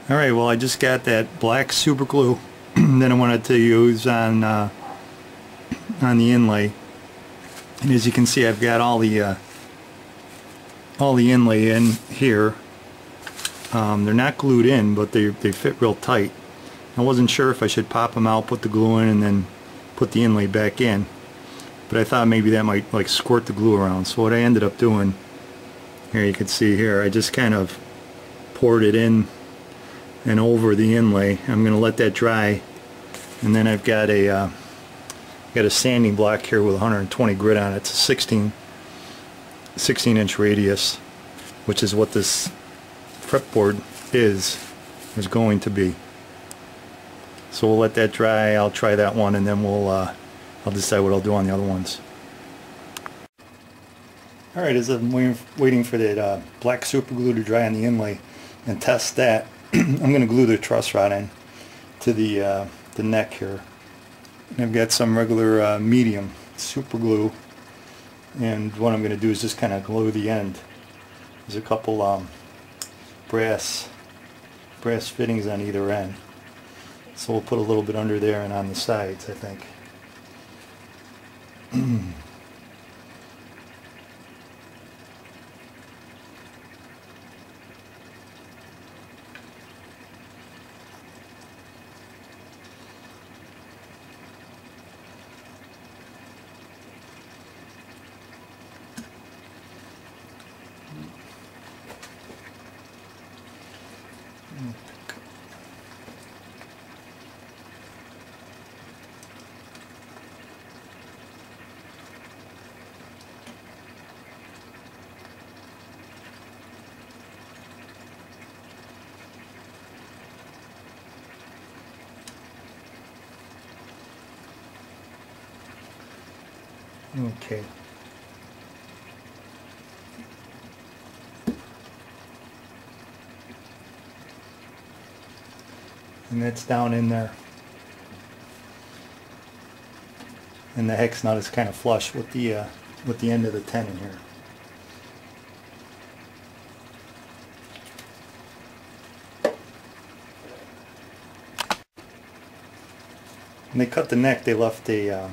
Alright, well I just got that black super glue that I wanted to use on the inlay, and as you can see I've got all the inlay in here. They're not glued in, but they fit real tight. I wasn't sure if I should pop them out, put the glue in, and then put the inlay back in, but I thought maybe that might like squirt the glue around. So what I ended up doing, here you can see here, I just kind of poured it in and over the inlay. I'm going to let that dry, and then I've got a sanding block here with 120 grit on it. It's a 16 inch radius, which is what this fretboard is going to be. So we'll let that dry. I'll try that one, and then I'll decide what I'll do on the other ones. Alright, as I'm waiting for that black super glue to dry on the inlay and test that, I'm going to glue the truss rod in to the neck here. And I've got some regular medium super glue, and what I'm going to do is just kind of glue the end. There's a couple brass fittings on either end, so we'll put a little bit under there and on the sides, I think. Okay. And that's down in there. And the hex nut is kind of flush with the end of the tenon here. When they cut the neck, they left a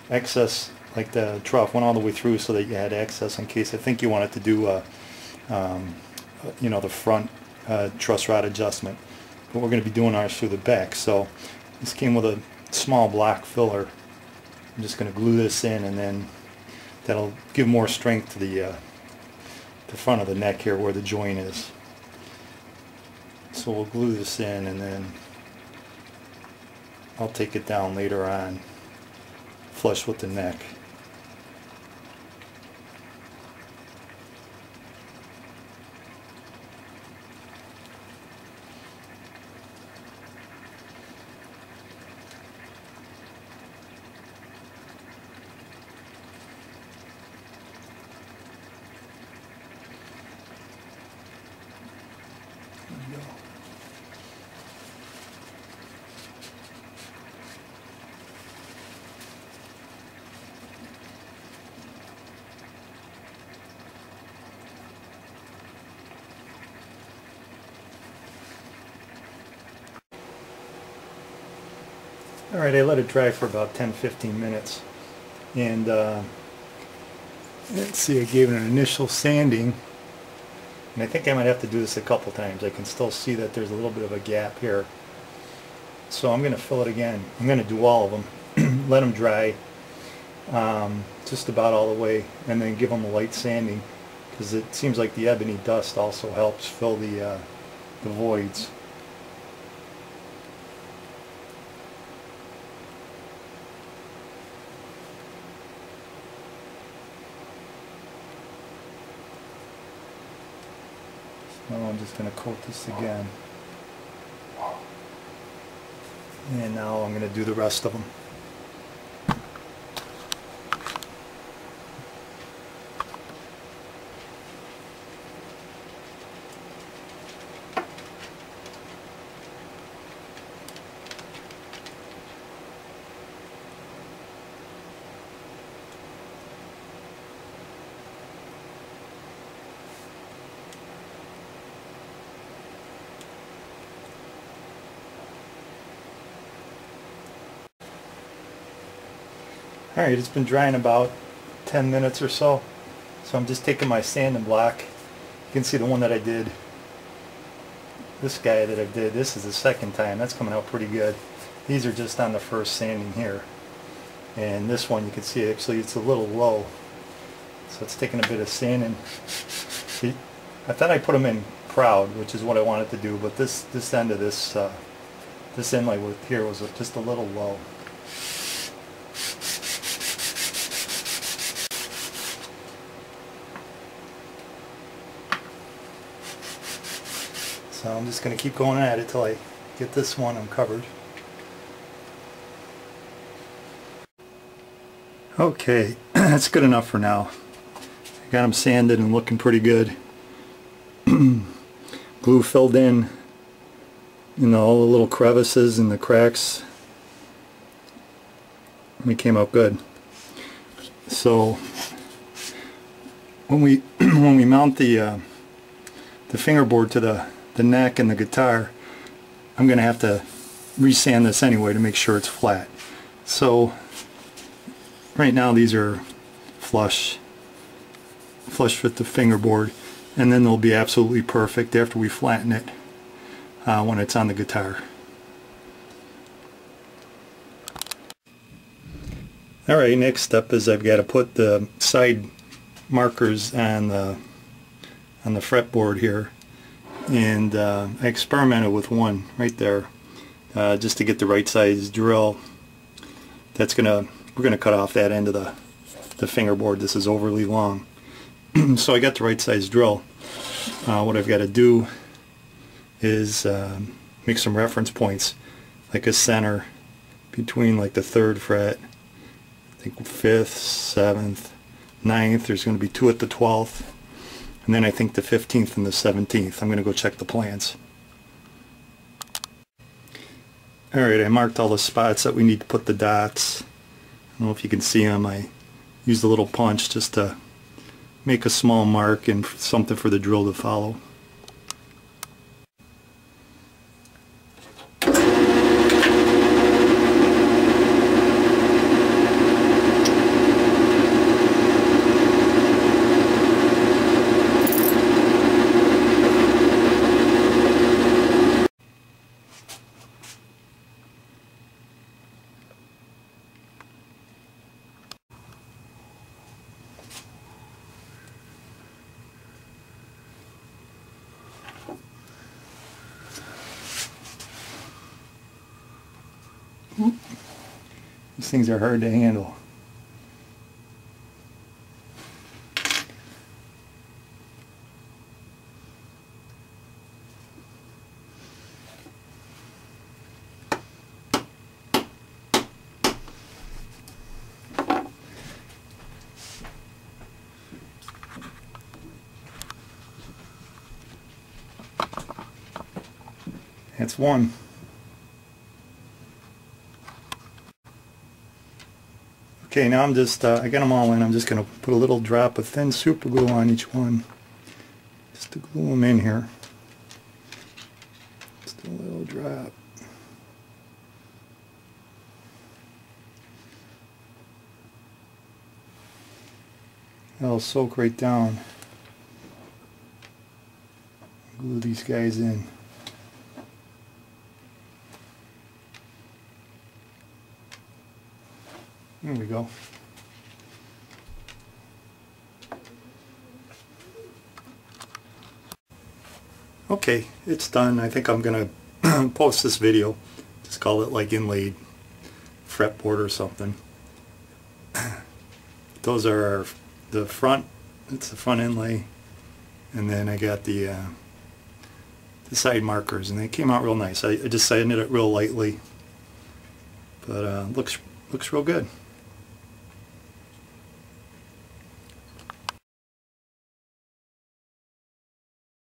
excess, like the trough went all the way through so that you had access in case, I think you wanted to do you know, the front truss rod adjustment. But we're going to be doing ours through the back. So this came with a small block filler. I'm just going to glue this in, and then that'll give more strength to the front of the neck here where the joint is. So we'll glue this in, and then I'll take it down later on, flush with the neck. There we go. Alright, I let it dry for about 10-15 minutes, and let's see, I gave it an initial sanding, and I think I might have to do this a couple times. I can still see that there's a little bit of a gap here, so I'm going to fill it again. I'm going to do all of them, let them dry just about all the way, and then give them a light sanding, because it seems like the ebony dust also helps fill the voids. Now I'm just going to coat this again, and now I'm going to do the rest of them. Alright, it's been drying about 10 minutes or so. So I'm just taking my sanding block. You can see the one that I did. This guy that I did, this is the second time. That's coming out pretty good. These are just on the first sanding here. And this one you can see actually it's a little low. So it's taking a bit of sanding. See, I thought I put them in proud, which is what I wanted to do, but this end of this inlay with here was just a little low. So I'm just going to keep going at it till I get this one uncovered. Okay, that's good enough for now. I got them sanded and looking pretty good. Glue filled in, all the little crevices and the cracks. It came out good. So when we mount the fingerboard to the neck and the guitar, I'm going to have to resand this anyway to make sure it's flat. So right now these are flush with the fingerboard, and then they'll be absolutely perfect after we flatten it when it's on the guitar. Alright, next step is I've got to put the side markers on the fretboard here, and I experimented with one right there just to get the right size drill. We're gonna cut off that end of the fingerboard. This is overly long. So I got the right size drill. What I've got to do is make some reference points, like a center between like the 3rd fret, I think 5th, 7th, 9th. There's going to be 2 at the 12th, and then I think the 15th and the 17th. I'm going to go check the plans. Alright, I marked all the spots that we need to put the dots. I don't know if you can see them. I used a little punch just to make a small mark and something for the drill to follow. These things are hard to handle. That's one. Okay, now I'm just, I got them all in. I'm just going to put a little drop of thin super glue on each one, just to glue them in here. Just a little drop. That'll soak right down. Glue these guys in. There we go. Okay, it's done. I think I'm going to post this video. Just call it like Inlay Fretboard or something. Those are the front. It's the front inlay, and then I got the side markers, and they came out real nice. I just sanded it real lightly, but looks real good.